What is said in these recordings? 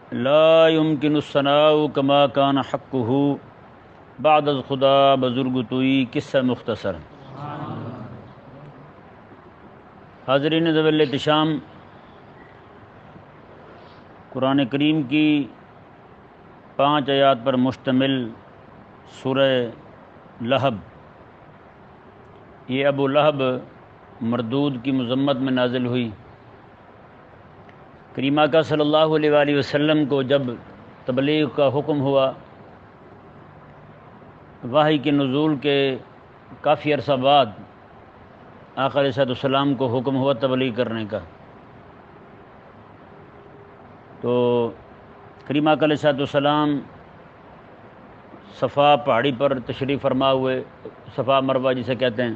لا يمكن الثناء كما كان حقه بعد از خدا بزرگ توئی قصہ مختصر۔ حاضرین ذوی احتشام، قرآن کریم کی 5 آیات پر مشتمل سورہ لہب، یہ ابو لہب مردود کی مذمت میں نازل ہوئی۔ کریم آقا صلی اللہ علیہ وآلہ وسلم کو جب تبلیغ کا حکم ہوا، وحی کے نزول کے کافی عرصہ بعد آقا علیہ السلام کو حکم ہوا تبلیغ کرنے کا، تو کریم آقا علیہ السلام صفا پہاڑی پر تشریف فرما ہوئے، صفا مروہ جسے کہتے ہیں،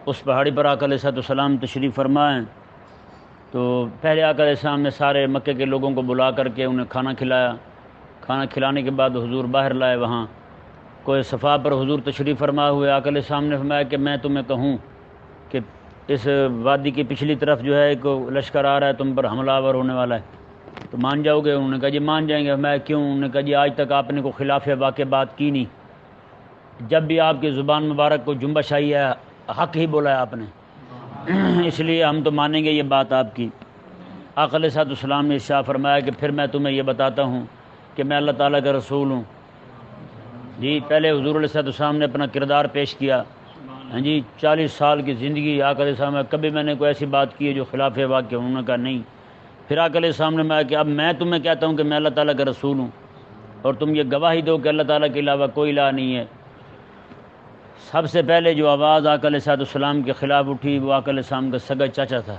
اس پہاڑی پر آقا علیہ السلام تشریف فرمائیں تو پہلے آقا علیہ السلام نے سارے مکے کے لوگوں کو بلا کر کے انہیں کھانا کھلایا۔ کھانا کھلانے کے بعد حضور باہر لائے، وہاں کوئی صفا پر حضور تشریف فرما ہوئے۔ آقا علیہ السلام نے فرمایا کہ میں تمہیں کہوں کہ اس وادی کی پچھلی طرف جو ہے ایک لشکر آ رہا ہے، تم پر حملہ آور ہونے والا ہے، تو مان جاؤ گے؟ انہوں نے کہا جی مان جائیں گے۔ میں کیوں؟ انہوں نے کہا جی آج تک آپ نے کوئی خلاف واقع بات کی نہیں، جب بھی آپ کی زبان مبارک کو جنبش آئی ہے حق ہی بولا ہے آپ نے، اس لیے ہم تو مانیں گے یہ بات آپ کی۔ آقا علیہ السلام نے ارشاد فرمایا کہ پھر میں تمہیں یہ بتاتا ہوں کہ میں اللہ تعالیٰ کا رسول ہوں۔ جی پہلے حضور علیہ السلام نے اپنا کردار پیش کیا، ہاں جی 40 سال کی زندگی آقا علیہ السلام، کبھی میں نے کوئی ایسی بات کی ہے جو خلاف واقع؟ انہوں نے کہا نہیں۔ پھر آقا علیہ السلام نے کہا کہ اب میں تمہیں کہتا ہوں کہ میں اللہ تعالیٰ کا رسول ہوں، اور تم یہ گواہی دو کہ اللہ تعالیٰ کے علاوہ کوئی الہ نہیں ہے۔ سب سے پہلے جو آواز آقا علیہ السلام کے خلاف اٹھی وہ آقا علیہ السلام کا سگا چاچا تھا،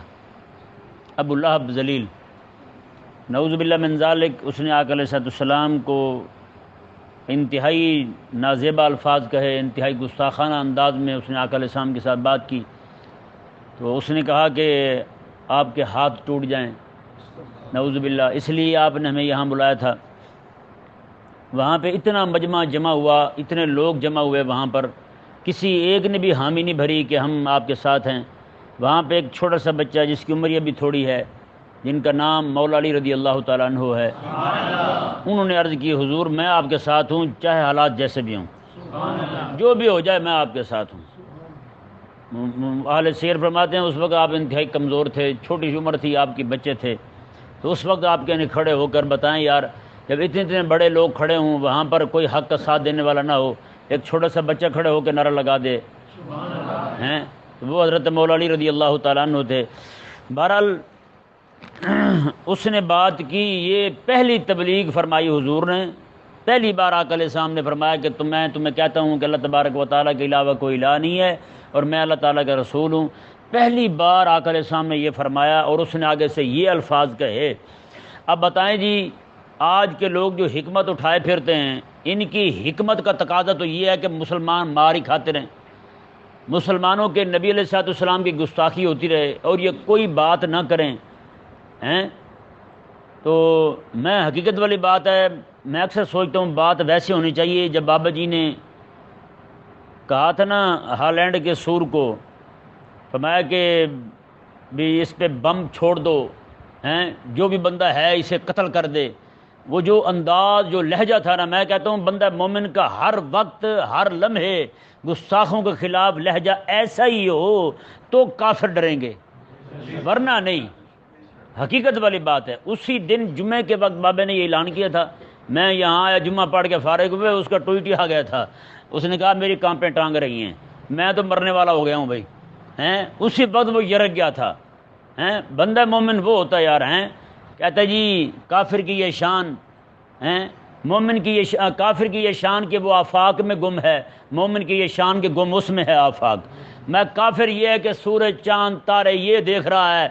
ابو لہب ذلیل، نعوذ باللہ من ذالک۔ اس نے آقا علیہ السلام کو انتہائی نازیبا الفاظ کہے، انتہائی گستاخانہ انداز میں اس نے آقا علیہ السلام کے ساتھ بات کی، تو اس نے کہا کہ آپ کے ہاتھ ٹوٹ جائیں، نعوذ باللہ، اس لیے آپ نے ہمیں یہاں بلایا تھا۔ وہاں پہ اتنا مجمع جمع ہوا، اتنے لوگ جمع ہوئے وہاں پر، کسی ایک نے بھی حامی نہیں بھری کہ ہم آپ کے ساتھ ہیں۔ وہاں پہ ایک چھوٹا سا بچہ جس کی عمر ابھی تھوڑی ہے، جن کا نام مولا علی رضی اللہ تعالیٰ عنہ ہے، انہوں نے عرض کی حضور میں آپ کے ساتھ ہوں، چاہے حالات جیسے بھی ہوں، جو بھی ہو جائے میں آپ کے ساتھ ہوں۔ اہل سیر فرماتے ہیں اس وقت آپ انتہائی کمزور تھے، چھوٹی سی عمر تھی آپ کی، بچے تھے، تو اس وقت آپ کے کھڑے ہو کر بتائیں یار، جب اتنے بڑے لوگ کھڑے ہوں، وہاں پر کوئی حق کا ساتھ دینے والا نہ ہو، ایک چھوٹا سا بچہ کھڑے ہو کے نعرہ لگا دے ہیں، تو وہ حضرت مولا علی رضی اللہ تعالیٰ عنہ تھے۔ بہرحال اس نے بات کی، یہ پہلی تبلیغ فرمائی حضور نے، پہلی بار آقا علیہ السلام نے فرمایا کہ میں تمہیں کہتا ہوں کہ اللہ تبارک و تعالیٰ کے علاوہ کوئی الہ نہیں ہے اور میں اللہ تعالیٰ کا رسول ہوں۔ پہلی بار آقا علیہ السلام نے یہ فرمایا، اور اس نے آگے سے یہ الفاظ کہے۔ اب بتائیں جی، آج کے لوگ جو حکمت اٹھائے پھرتے ہیں، ان کی حکمت کا تقاضا تو یہ ہے کہ مسلمان مار ہی کھاتے رہیں، مسلمانوں کے نبی علیہ السلام کی گستاخی ہوتی رہے اور یہ کوئی بات نہ کریں ہیں۔ تو میں حقیقت والی بات ہے، میں اکثر سوچتا ہوں بات ویسے ہونی چاہیے، جب بابا جی نے کہا تھا نا ہالینڈ کے سور کو، فرمایا کہ بھی اس پہ بم چھوڑ دو ہیں، جو بھی بندہ ہے اسے قتل کر دے، وہ جو انداز، جو لہجہ تھا نا، میں کہتا ہوں بندہ مومن کا ہر وقت ہر لمحے گستاخوں کے خلاف لہجہ ایسا ہی ہو تو کافر ڈریں گے، ورنہ نہیں۔ حقیقت والی بات ہے۔ اسی دن جمعے کے وقت بابے نے یہ اعلان کیا تھا، میں یہاں آیا، جمعہ پڑھ کے فارغ ہوئے، اس کا ٹویٹ ہی آ گیا تھا، اس نے کہا میری کانپیں ٹانگ رہی ہیں، میں تو مرنے والا ہو گیا ہوں بھائی ہیں۔ اسی وقت وہ یرک گیا تھا ہیں۔ بندہ مومن وہ ہوتا ہے یار ہیں، کہتا ہے جی کافر کی یہ شان ہیں، مومن کی یہ کافر کی یہ شان کہ وہ آفاق میں گم ہے، مومن کی یہ شان کہ گم اس میں ہے آفاق۔ میں کافر یہ ہے کہ سورج چاند تارے یہ دیکھ رہا ہے،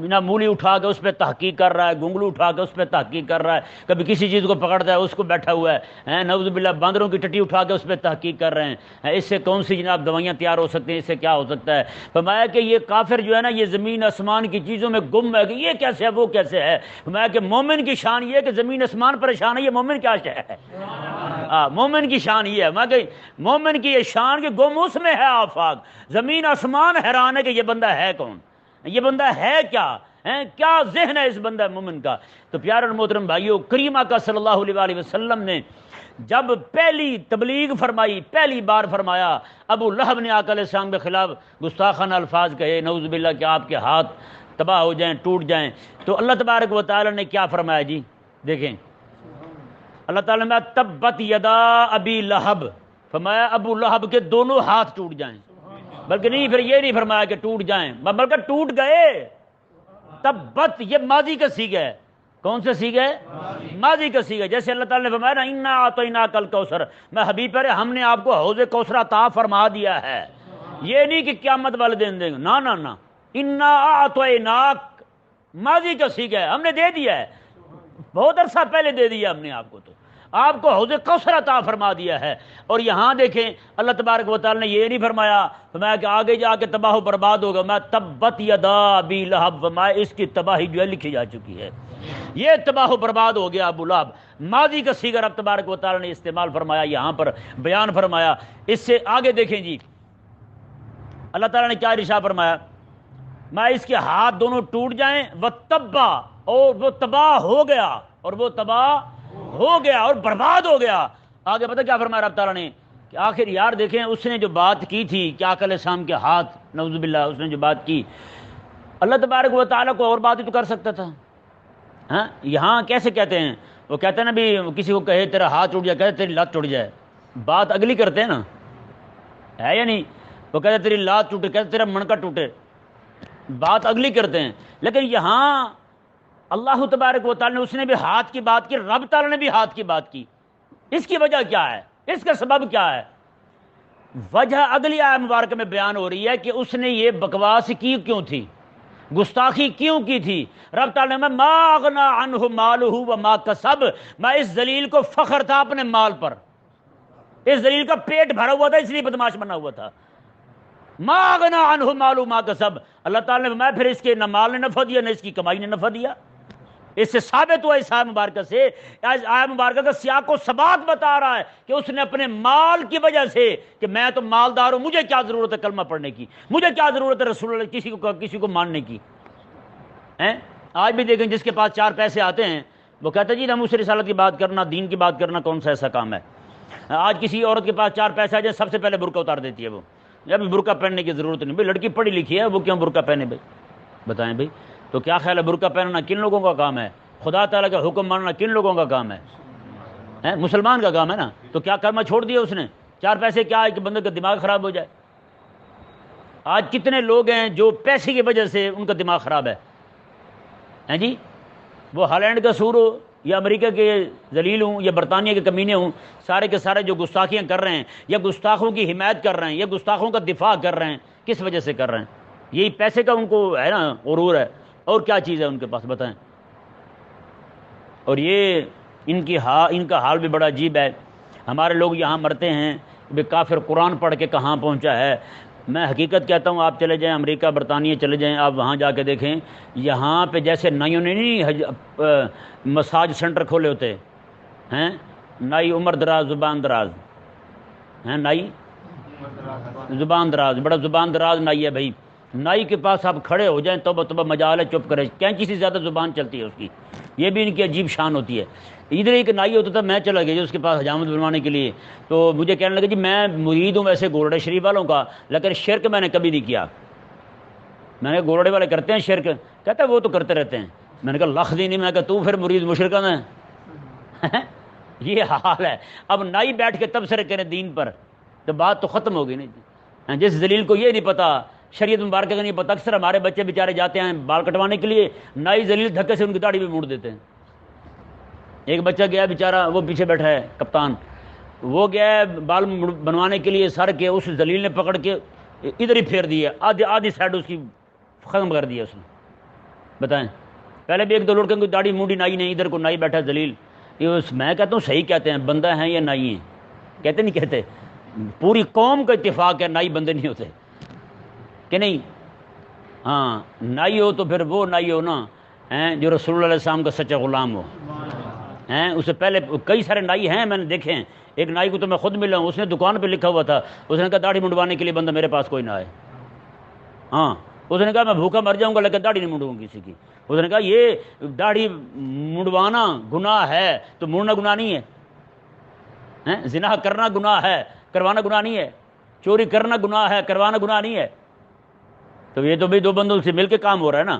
نہ مولی اٹھا کے اس پہ تحقیق کر رہا ہے، گنگلو اٹھا کے اس پہ تحقیق کر رہا ہے، کبھی کسی چیز کو پکڑتا ہے اس کو بیٹھا ہوا ہے، نعوذ باللہ باندروں کی ٹٹی اٹھا کے اس پہ تحقیق کر رہے ہیں، اس سے کون سی جناب دوائیاں تیار ہو سکتی ہیں، اس سے کیا ہو سکتا ہے۔ فرمایا کہ یہ کافر جو ہے نا، یہ زمین آسمان کی چیزوں میں گم ہے کہ یہ کیسے ہے وہ کیسے ہے۔ فرمایا کہ مومن کی شان یہ ہے کہ زمین آسمان پریشان ہے، یہ مومن کیا ہے، مومن کی شان یہ ہے۔ میں کہ مومن کی یہ شان کہ گم اس میں ہے آفاق، زمین آسمان حیران ہے کہ یہ بندہ ہے کون، یہ بندہ ہے کیا کیا ذہن ہے اس بندہ مومن کا۔ تو پیارے اور محترم بھائیو، کریم آقا صلی اللہ علیہ وسلم نے جب پہلی تبلیغ فرمائی، پہلی بار فرمایا، ابو لہب نے آقا علیہ السلام کے خلاف گستاخانہ الفاظ کہے، نعوذ باللہ کہ آپ کے ہاتھ تباہ ہو جائیں، ٹوٹ جائیں، تو اللہ تبارک و تعالی نے کیا فرمایا جی؟ دیکھیں اللہ تعالیٰ نے تبت یدا ابی لہب، فرمایا ابو لہب کے دونوں ہاتھ ٹوٹ جائیں، بلکہ نہیں، پھر یہ نہیں فرمایا کہ ٹوٹ جائیں، بلکہ ٹوٹ گئے۔ تبت یہ ماضی کا صیغہ ہے، کون سے صیغہ ہے؟ ماضی کا صیغہ ہے۔ جیسے اللہ تعالیٰ نے فرمایا نا انا اعطیناک الکوثر، میں حبیب پر ہم نے آپ کو حوض کوثر عطا فرما دیا ہے، یہ نہیں کہ قیامت والے دن دیں گے، نہ نہ نہ، انا اعطیناک ماضی کا صیغہ ہے، ہم نے دے دیا ہے، بہت عرصہ پہلے دے دیا ہم نے آپ کو، تو آپ کو حوض کوثر عطا فرما دیا ہے۔ اور یہاں دیکھیں اللہ تبارک و تعالی نے یہ نہیں فرمایا کہ آگے جا کے تباہ و برباد ہوگا، میں تبت یدا ابی لہب، فرمایا اس کی تباہی جو ہے لکھی جا چکی ہے، یہ تباہ و برباد ہو گیا ابو لہب۔ ماضی کا صیغہ رب تبارک و تعالی نے استعمال فرمایا، یہاں پر بیان فرمایا۔ اس سے آگے دیکھیں جی اللہ تعالیٰ نے کیا ارشاد فرمایا، میں اس کے ہاتھ دونوں ٹوٹ جائیں، وہ تبا، اور وہ تباہ ہو گیا، اور وہ تباہ ہو گیا اور برباد ہو گیا۔ آگے پتہ کیا فرمایا رب تعالیٰ نے کہ آخر یار دیکھیں اس نے جو بات کی تھی کہ آقا علیہ السلام کے ہاتھ، نعوذ باللہ، اس نے جو بات کی، اللہ تبارک و تعالیٰ کو اور بات ہی تو کر سکتا تھا۔ ہاں یہاں کیسے کہتے ہیں، وہ کہتے ہیں نا بھی کسی کو کہے تیرا ہاتھ ٹوٹ جائے، کہتے تیری لات ٹوٹ جائے، بات اگلی کرتے ہیں نا، ہے یا نہیں؟ وہ کہتے تیری لات ٹوٹے، کہتے تیرا منکا ٹوٹے، بات اگلی کرتے ہیں۔ لیکن یہاں اللہ تبارک و تعالیٰ نے، اس نے بھی ہاتھ کی بات کی، رب تعالیٰ نے بھی ہاتھ کی بات کی، اس کی وجہ کیا ہے، اس کا سبب کیا ہے؟ وجہ اگلی آیت مبارکہ میں بیان ہو رہی ہے کہ اس نے یہ بکواس کی کیوں تھی، گستاخی کیوں کی تھی۔ رب تعالیٰ نے ما اغنا عنہ مالہ وما کسب، میں اس ذلیل کو فخر تھا اپنے مال پر، اس ذلیل کا پیٹ بھرا ہوا تھا اس لیے بدماش بنا ہوا تھا۔ ما اغنا عنہ مالہ وما کسب، اللہ تعالیٰ نے فرمایا پھر اس کے نہ مال نے نفع دیا نہ اس کی کمائی نے نفع دیا۔ اس سے ثابت ہوا اس آیت مبارکہ سے، آیت مبارکہ کا سیاق و ثبات بتا رہا ہے کہ اس نے اپنے مال کی وجہ سے کہ میں تو مالدار ہوں، مجھے کیا ضرورت ہے کلمہ پڑھنے کی، مجھے کیا ضرورت ہے رسول اللہ کسی کو ماننے کی۔ آج بھی دیکھیں جس کے پاس چار پیسے آتے ہیں وہ کہتا ہے جی ناموس رسالت کی بات کرنا، دین کی بات کرنا کون سا ایسا کام ہے۔ آج کسی عورت کے پاس چار پیسے آ جائے سب سے پہلے برقع اتار دیتی ہے، وہ جب برقع پہننے کی ضرورت نہیں، بھائی لڑکی پڑھی لکھی ہے وہ کیوں برقع پہنے؟ بھائی بتائیں بھائی، تو کیا خیال ہے برقع پہننا کن لوگوں کا کام ہے؟ خدا تعالیٰ کا حکم ماننا کن لوگوں کا کام ہے؟ مسلمان کا کام ہے نا۔ تو کیا کلمہ چھوڑ دیا اس نے؟ چار پیسے کیا ہے کہ بندے کا دماغ خراب ہو جائے؟ آج کتنے لوگ ہیں جو پیسے کی وجہ سے ان کا دماغ خراب ہے جی، وہ ہالینڈ کا سور ہو یا امریکہ کے ذلیل ہوں یا برطانیہ کے کمینے ہوں، سارے کے سارے جو گستاخیاں کر رہے ہیں یا گستاخوں کی حمایت کر رہے ہیں یا گستاخوں کا دفاع کر رہے ہیں، کس وجہ سے کر رہے ہیں؟ یہی پیسے کا ان کو ہے نا غرور ہے، اور کیا چیز ہے ان کے پاس بتائیں؟ اور یہ ان کا حال بھی بڑا عجیب ہے۔ ہمارے لوگ یہاں مرتے ہیں کہ کافر قرآن پڑھ کے کہاں پہنچا ہے۔ میں حقیقت کہتا ہوں، آپ چلے جائیں امریکہ برطانیہ چلے جائیں، آپ وہاں جا کے دیکھیں، یہاں پہ جیسے نائیوں نے نہیں مساج سینٹر کھولے ہوتے ہیں، نائی عمر دراز زبان دراز ہیں، نائی زبان دراز، بڑا زبان دراز نائی ہے بھائی، نائی کے پاس آپ کھڑے ہو جائیں توبہ توبہ مجال ہے، چپ کرے، کینچی سے زیادہ زبان چلتی ہے اس کی، یہ بھی ان کی عجیب شان ہوتی ہے۔ ادھر ایک نائی ہوتا تھا، میں چلا گیا جو اس کے پاس حجامت بنوانے کے لیے، تو مجھے کہنے لگا جی میں مرید ہوں ویسے گولڑے شریف والوں کا، لیکن شرک میں نے کبھی نہیں کیا۔ میں نے گولڑے والے کرتے ہیں شرک؟ کہتا ہے وہ تو کرتے رہتے ہیں۔ میں نے کہا لکھ دی نہیں، میں کہا تو پھر مرید مشرکہ ہے۔ یہ حال ہے۔ اب نائی بیٹھ کے تبصرے کریں دین پر تو بات تو ختم ہوگی نہیں۔ جس ذلیل کو یہ نہیں پتا، شریعت مبارکہ کا نہیں پتا، اکثر ہمارے بچے بیچارے جاتے ہیں بال کٹوانے کے لیے، نائی ذلیل دھکے سے ان کی داڑھی بھی موڑ دیتے ہیں۔ ایک بچہ گیا بیچارہ، وہ پیچھے بیٹھا ہے کپتان، وہ گیا ہے بال بنوانے کے لیے، سر کے اس ذلیل نے پکڑ کے ادھر ہی پھیر دی ہے، آدھی سائڈ اس کی ختم کر دیا اس نے۔ بتائیں، پہلے بھی ایک دو لڑکے کو داڑھی موڑی نائی نے، ادھر کو نائی بیٹھا ذلیل۔ میں کہتا ہوں صحیح کہتے ہیں، بندہ ہیں یا نائی ہیں؟ کہتے نہیں کہتے؟ پوری قوم کا اتفاق ہے نائی بندے نہیں ہوتے کہ نہیں؟ ہاں نائی ہو تو پھر وہ نائی ہو نا جو رسول اللہ علیہ السلام کا سچا غلام ہو۔ اس سے پہلے کئی سارے نائی ہیں، میں نے دیکھے ہیں، ایک نائی کو تو میں خود ملا ہوں، اس نے دکان پہ لکھا ہوا تھا، اس نے کہا داڑھی منڈوانے کے لیے بندہ میرے پاس کوئی نہ آئے۔ ہاں اس نے کہا میں بھوکا مر جاؤں گا لیکن داڑھی نہیں منڈوں گی کسی کی. اس نے کہا یہ داڑھی منڈوانا گناہ ہے تو منڈنا گناہ نہیں ہے. زنا کرنا گناہ ہے، کروانا گناہ نہیں ہے. چوری کرنا گناہ ہے، کروانا گناہ نہیں ہے. تو یہ تو بھائی دو بندوں سے مل کے کام ہو رہا ہے نا.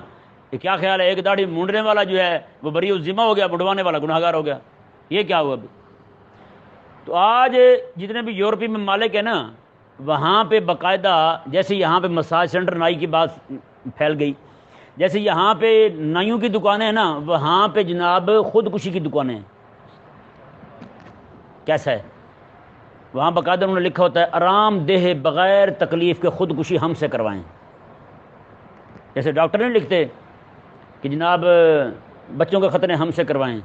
یہ کیا خیال ہے ایک داڑھی مونڈنے والا جو ہے وہ بری ذمہ ہو گیا، منڈوانے والا گناہ گار ہو گیا؟ یہ کیا ہوا ابھی؟ تو آج جتنے بھی یورپی ممالک ہیں نا وہاں پہ باقاعدہ، جیسے یہاں پہ مساج سینٹر نائی کی بات پھیل گئی، جیسے یہاں پہ نائیوں کی دکانیں ہیں نا وہاں پہ جناب خودکشی کی دکانیں ہیں. کیسا ہے؟ وہاں باقاعدہ انہوں نے لکھا ہوتا ہے آرام دہ بغیر تکلیف کے خودکشی ہم سے کروائیں. جیسے ڈاکٹر نہیں لکھتے کہ جناب بچوں کے ختنے ہم سے کروائیں،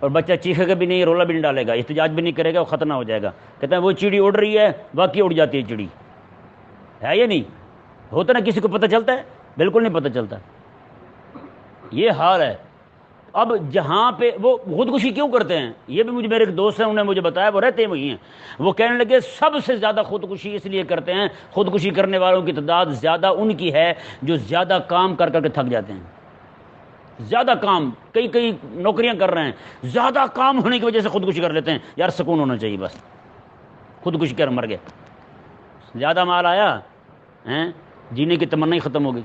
اور بچہ چیخے گا بھی نہیں، رولا بھی نہیں ڈالے گا، احتجاج بھی نہیں کرے گا، وہ ختنہ ہو جائے گا. کہتے ہیں وہ چڑی اڑ رہی ہے، واقعی اڑ جاتی ہے چڑی. ہے یا نہیں ہوتا نا؟ کسی کو پتہ چلتا ہے؟ بالکل نہیں پتہ چلتا. یہ حال ہے. اب جہاں پہ وہ خودکشی کیوں کرتے ہیں، یہ بھی میرے ایک دوست ہیں انہوں نے مجھے بتایا، وہ رہتے ہیں وہی ہیں. وہ کہنے لگے سب سے زیادہ خودکشی اس لیے کرتے ہیں، خودکشی کرنے والوں کی تعداد زیادہ ان کی ہے جو زیادہ کام کر کر کے تھک جاتے ہیں. زیادہ کام، کئی نوکریاں کر رہے ہیں، زیادہ کام ہونے کی وجہ سے خودکشی کر لیتے ہیں. یار سکون ہونا چاہیے، بس خودکشی کر مر گئے. زیادہ مال آیا جینے کی تمنا ہی ختم ہو گئی،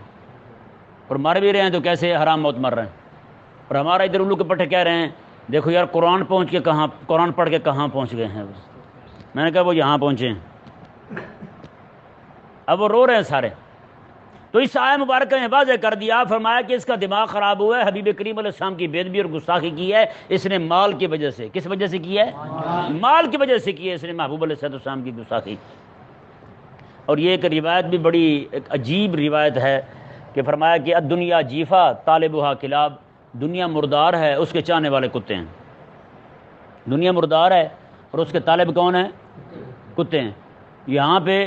اور مر بھی رہے ہیں تو کیسے حرام موت مر رہے ہیں. اور ہمارا ادھر الو کے پٹھے کہہ رہے ہیں دیکھو یار قرآن پڑھ کے کہاں پہنچ گئے ہیں. میں نے کہا وہ یہاں پہنچے ہیں. اب وہ رو رہے ہیں سارے. تو اس آیہ مبارکہ نے واضح کر دیا، فرمایا کہ اس کا دماغ خراب ہوا ہے، حبیب کریم علیہ السلام کی بے ادبی اور گستاخی کی ہے اس نے مال کی وجہ سے. کس وجہ سے کی ہے؟ مال کی وجہ سے کی ہے اس نے محبوب علیہ السلام کی گستاخی. اور یہ ایک روایت بھی بڑی ایک عجیب روایت ہے کہ فرمایا کہ الدنیا جیفا طالبها کلاب، دنیا مردار ہے اس کے چاہنے والے کتے ہیں. دنیا مردار ہے اور اس کے طالب کون ہیں؟ کتے ہیں. یہاں پہ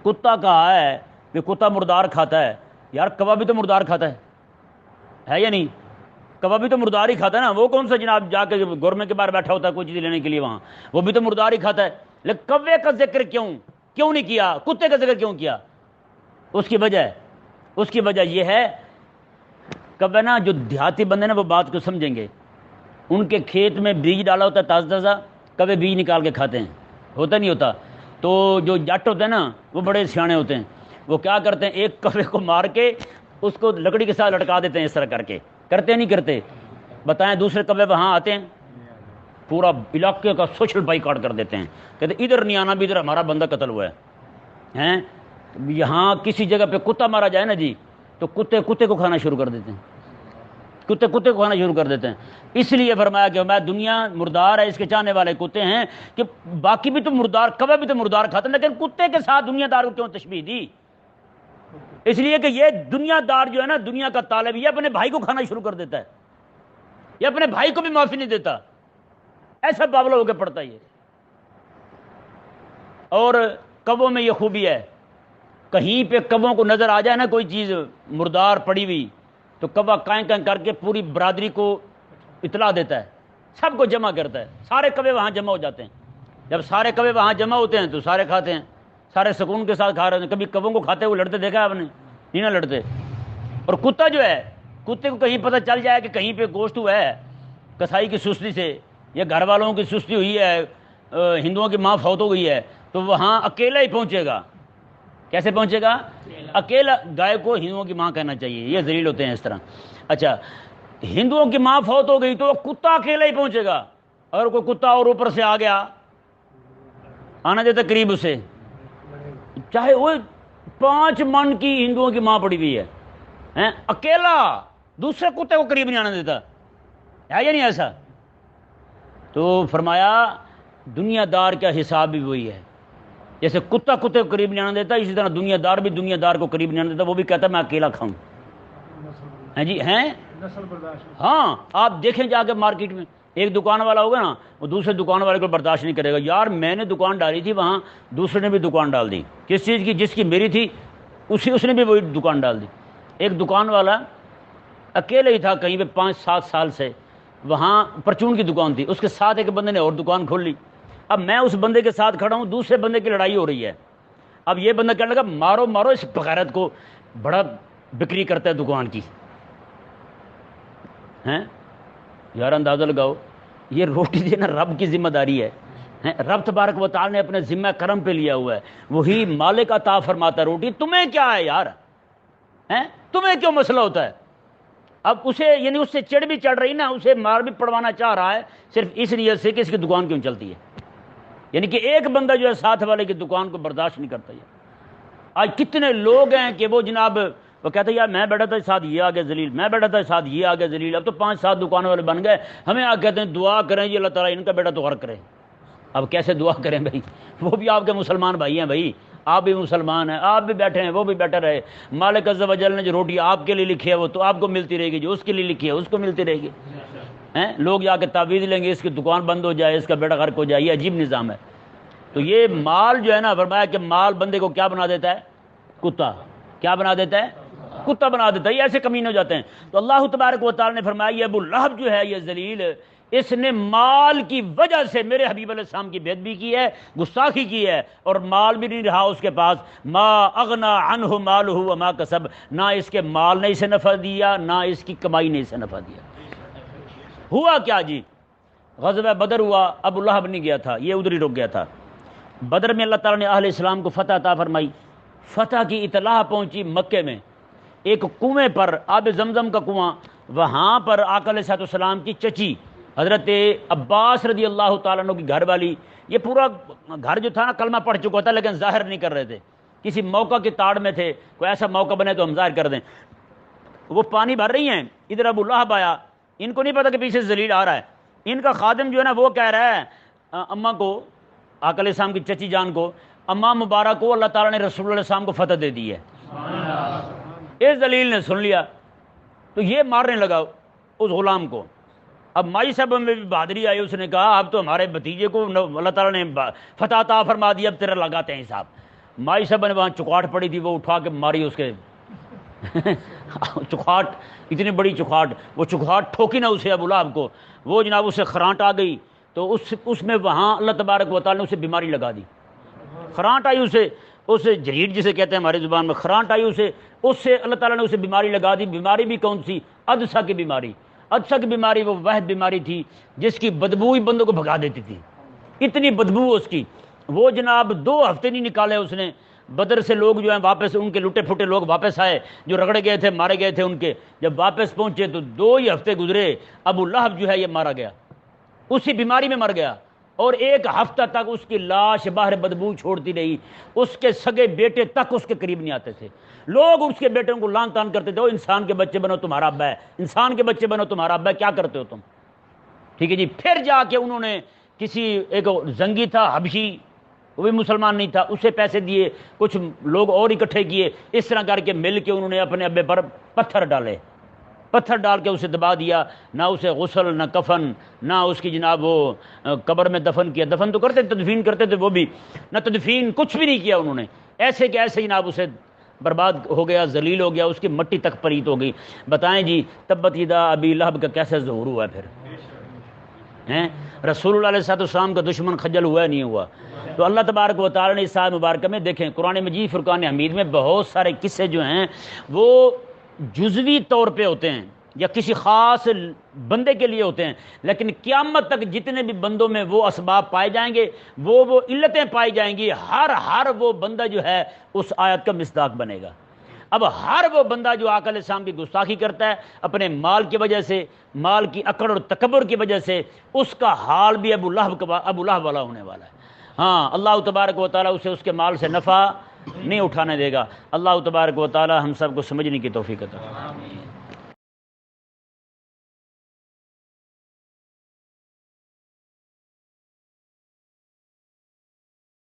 کتا کہا ہے کہ کتا مردار کھاتا ہے. یار کبا بھی تو مردار کھاتا ہے یا نہیں؟ کبا بھی تو مردار ہی کھاتا ہے نا. وہ کون سا جناب جا کے گورنمنٹ کے باہر بیٹھا ہوتا ہے کوئی چیز لینے کے لیے وہاں، وہ بھی تو مردار ہی کھاتا ہے. لیکن کبے کا ذکر کیوں نہیں کیا؟ کتے کا ذکر کیوں کیا؟ اس کی وجہ یہ ہے کبے نا جو دیہاتی بندے نا وہ بات کو سمجھیں گے. ان کے کھیت میں بیج ڈالا ہوتا ہے تازہ تازہ، کبے بیج نکال کے کھاتے ہیں. ہوتا نہیں ہوتا؟ تو جو جٹ ہوتے ہیں نا وہ بڑے سیانے ہوتے ہیں. وہ کیا کرتے ہیں ایک کبے کو مار کے اس کو لکڑی کے ساتھ لٹکا دیتے ہیں اس طرح کر کے. کرتے نہیں کرتے؟ بتائیں. دوسرے کبے وہاں آتے ہیں پورا علاقے کا سوشل بائیکاٹ کر دیتے ہیں، کہتے ادھر نہیں آنا بھی، ادھر ہمارا بندہ قتل ہوا ہے. یہاں کسی جگہ پہ کتا مارا جائے نا جی تو کتے کو کھانا شروع کر دیتے ہیں. کتے کو کھانا شروع کر دیتے ہیں. اس لیے فرمایا کہ میں دنیا مردار ہے اس کے چاہنے والے کتے ہیں، کہ باقی بھی تو مردار، کبے بھی تو مردار کھاتے ہیں، لیکن کتے کے ساتھ دنیا دار کو کیوں تشبیہ دی؟ اس لیے کہ یہ دنیا دار جو ہے نا، دنیا کا طالب، یہ اپنے بھائی کو کھانا شروع کر دیتا ہے، یہ اپنے بھائی کو بھی معافی نہیں دیتا. ایسا بابلہ ہو کے پڑتا ہے یہ. اور کبوں میں یہ خوبی ہے، کہیں پہ کبوں کو نظر آ جائے نا کوئی چیز مردار پڑی ہوئی تو کبا کائیں کائیں کر کے پوری برادری کو اطلاع دیتا ہے، سب کو جمع کرتا ہے. سارے کبے وہاں جمع ہو جاتے ہیں. جب سارے کبے وہاں جمع ہوتے ہیں تو سارے کھاتے ہیں، سارے سکون کے ساتھ کھا رہے ہیں. کبھی کبوں کو کھاتے ہوئے لڑتے دیکھا ہے آپ نے؟ نہیں نہ لڑتے. اور کتا جو ہے، کتے کو کہیں پتہ چل جائے کہ کہیں پہ گوشت ہوا ہے کسائی کی سستی سے، یا گھر والوں کی سستی ہوئی ہے، ہندوؤں کی ماں فوت ہو گئی ہے، تو وہاں اکیلا ہی پہنچے گا. کیسے پہنچے گا؟ اکیلا. گائے کو ہندوؤں کی ماں کہنا چاہیے، یہ ذلیل ہوتے ہیں اس طرح. اچھا، ہندوؤں کی ماں فوت ہو گئی تو وہ کتا اکیلا ہی پہنچے گا. اگر کوئی کتا اور اوپر سے آ گیا، آنا دیتا قریب اسے، چاہے وہ 5 من کی ہندوؤں کی ماں پڑی ہوئی ہے، اکیلا دوسرے کتے کو قریب نہیں آنا دیتا ہے یا نہیں ایسا؟ تو فرمایا دنیا دار کا حساب بھی وہی ہے. جیسے کتا کتے کو قریب نہیں آنا دیتا، اسی طرح دنیا دار بھی دنیا دار کو قریب نہیں آنا دیتا. وہ بھی کہتا ہے میں اکیلا کھاؤں. ہیں جی ہیں؟ ہاں، آپ دیکھیں جا کے مارکیٹ میں ایک دکان والا ہوگا نا، وہ دوسرے دکان والے کو برداشت نہیں کرے گا. یار میں نے دکان ڈالی تھی وہاں، دوسرے نے بھی دکان ڈال دی. کس چیز کی؟ جس کی میری تھی اس نے بھی وہی دکان ڈال دی. ایک دکان والا اکیلے ہی تھا کہیں پہ 5-7 سال سے، وہاں پرچون کی دکان تھی، اس کے ساتھ ایک بندے نے اور دکان کھول لی. اب میں اس بندے کے ساتھ کھڑا ہوں، دوسرے بندے کی لڑائی ہو رہی ہے. اب یہ بندہ کہنے لگا مارو مارو اس بغیرت کو. بڑا بکری کرتا ہے دکان کی ہیں یار، اندازہ لگاؤ، یہ روٹی دینا رب کی ذمہ داری ہے، رب تبارک و تعالی نے اپنے ذمہ کرم پہ لیا ہوا ہے، وہی مالک عطا فرماتا ہے روٹی، تمہیں کیا ہے یار، ہیں تمہیں کیوں مسئلہ ہوتا ہے؟ اب اسے یعنی اس سے چڑ بھی چڑھ رہی نا، اسے مار بھی پڑوانا چاہ رہا ہے صرف اس نیت سے کہ اس کی دکان کیوں چلتی ہے، یعنی کہ ایک بندہ جو ہے ساتھ والے کی دکان کو برداشت نہیں کرتا۔ آج کتنے لوگ ہیں کہ وہ جناب وہ کہتے ہیں یار میں بیٹھا تھا ساتھ یہ آگے ذلیل، میں بیٹھا تھا ساتھ یہ آگے ذلیل، اب تو 5-7 دکانوں والے بن گئے، ہمیں آ کہتے ہیں دعا کریں جی اللہ تعالیٰ ان کا بیٹا تو غرق کرے۔ اب کیسے دعا کریں بھائی، وہ بھی آپ کے مسلمان بھائی ہیں، بھائی آپ بھی مسلمان ہیں، آپ بھی بیٹھے ہیں، وہ بھی بیٹھا رہے، مالک عز و جل نے جو روٹی آپ کے لیے لکھی ہے وہ تو آپ کو ملتی رہے گی، جو اس کے لیے لکھی ہے اس کو ملتی رہے گی۔ لوگ جا کے تعویذ لیں گے اس کی دکان بند ہو جائے، اس کا بیٹا غرق ہو جائے، یہ عجیب نظام ہے۔ تو یہ مال جو ہے نا، فرمایا کہ مال بندے کو کیا بنا دیتا ہے؟ کتا۔ کیا بنا دیتا ہے؟ کتا بنا دیتا ہے، یہ ایسے کمینے ہو جاتے ہیں۔ تو اللہ تبارک و تعالی نے فرمایا یہ ابو لہب جو ہے یہ ذلیل، اس نے مال کی وجہ سے میرے حبیب علیہ السلام کی بے ادبی کی ہے، گستاخی کی ہے، اور مال بھی نہیں رہا اس کے پاس۔ ما اغنا عنہ مالہ وما کسب، نہ اس کے مال نے اسے نفع دیا، نہ اس کی کمائی نے اسے نفع دیا۔ ہوا کیا جی؟ غزوہ بدر ہوا، ابو لہب نہیں گیا تھا، یہ ادھر ہی رک گیا تھا۔ بدر میں اللہ تعالیٰ نے اہل اسلام کو فتح عطا فرمائی، فتح کی اطلاع پہنچی مکے میں، ایک کنویں پر، آب زمزم کا کنواں، وہاں پر آقا علیہ الصلوۃ والسلام کی چچی حضرت عباس رضی اللہ تعالیٰ عنہ کی گھر والی، یہ پورا گھر جو تھا نا کلمہ پڑھ چکا تھا لیکن ظاہر نہیں کر رہے تھے، کسی موقع کی تاڑ میں تھے، کوئی ایسا موقع بنے تو ہم ظاہر کر دیں۔ وہ پانی بھر رہی ہیں، ادھر ابو لہب آیا، ان کو نہیں پتا کہ پیچھے ذلیل آ رہا ہے، ان کا خادم جو ہے نا وہ کہہ رہا ہے اماں کو، آقا علیہ السلام کی چچی جان کو، اماں مبارک کو اللہ تعالیٰ نے رسول اللہ علیہ السلام کو فتح دے دی ہے۔ اس ذلیل نے سن لیا تو یہ مارنے لگا اس غلام کو۔ اب مائی صاحب میں بھی بہادری آئی، اس نے کہا اب تو ہمارے بھتیجے کو اللہ تعالیٰ نے فتح عطا فرما دیا، اب تیرا لگاتے ہیں حساب۔ مائی صاحب نے وہاں چکاٹ پڑی تھی، وہ اٹھا کے ماری اس کے چکھاٹ، اتنی بڑی چکھاٹ، وہ چکھاٹ ٹھوکی نہ اسے ابو لہب کو، وہ جناب اسے خرانٹ آ گئی، تو اس میں وہاں اللہ تبارک و تعالیٰ نے اسے بیماری لگا دی، خرانٹ آئی اسے جریٹ جسے کہتے ہیں ہماری زبان میں، خرانٹ آئی اسے، اس سے اللہ تعالیٰ نے اسے بیماری لگا دی۔ بیماری بھی کون سی؟ عدسہ کی بیماری۔ عدسہ کی بیماری وہ واحد بیماری تھی جس کی بدبو ہی بندوں کو بھگا دیتی تھی، اتنی بدبو اس کی، وہ جناب 2 ہفتے نہیں نکالے اس نے۔ بدر سے لوگ جو ہیں واپس، ان کے لٹے پھٹے لوگ واپس آئے، جو رگڑے گئے تھے مارے گئے تھے، ان کے جب واپس پہنچے تو 2 ہی ہفتے گزرے، ابو لہب جو ہے یہ مارا گیا، اسی بیماری میں مر گیا، اور 1 ہفتہ تک اس کی لاش باہر بدبو چھوڑتی رہی، اس کے سگے بیٹے تک اس کے قریب نہیں آتے تھے، لوگ اس کے بیٹوں کو لان تان کرتے تھے، او انسان کے بچے بنو تمہارا ابا ہے، انسان کے بچے بنو تمہارا ابا ہے، کیا کرتے ہو تم؟ ٹھیک ہے جی۔ پھر جا کے انہوں نے کسی ایک زنگی تھا حبشی، وہ بھی مسلمان نہیں تھا، اسے پیسے دیے، کچھ لوگ اور اکٹھے کیے، اس طرح کر کے مل کے انہوں نے اپنے ابے پر پتھر ڈالے، پتھر ڈال کے اسے دبا دیا، نہ اسے غسل نہ کفن، نہ اس کی جناب وہ قبر میں دفن کیا، دفن تو کرتے تدفین کرتے تھے وہ بھی، نہ تدفین، کچھ بھی نہیں کیا انہوں نے، ایسے کہ ایسے جناب اسے برباد ہو گیا، ذلیل ہو گیا، اس کی مٹی تک پلیت ہو گئی۔ بتائیں جی تبت یدا ابی لہب کا کیسے ظہور ہوا ہے پھر؟ رسول اللہ علیہ السلام کا دشمن خجل ہوا نہیں ہوا؟ تو اللہ تبارک و تعالی نے اس آیت مبارکہ میں دیکھیں، قرآن مجید فرقان حمید میں بہت سارے قصے جو ہیں وہ جزوی طور پہ ہوتے ہیں یا کسی خاص بندے کے لیے ہوتے ہیں، لیکن قیامت تک جتنے بھی بندوں میں وہ اسباب پائے جائیں گے، وہ علتیں پائی جائیں گی، ہر وہ بندہ جو ہے اس آیت کا مصداق بنے گا۔ اب ہر وہ بندہ جو آقا علیہ السلام کی گستاخی کرتا ہے اپنے مال کی وجہ سے، مال کی اکڑ اور تکبر کی وجہ سے، اس کا حال بھی ابو لہب والا ہونے والا ہے۔ ہاں، اللہ تبارک و تعالیٰ اسے اس کے مال سے نفع نہیں اٹھانے دے گا۔ اللہ تبارک و تعالیٰ ہم سب کو سمجھنے کی توفیق عطا فرمائے۔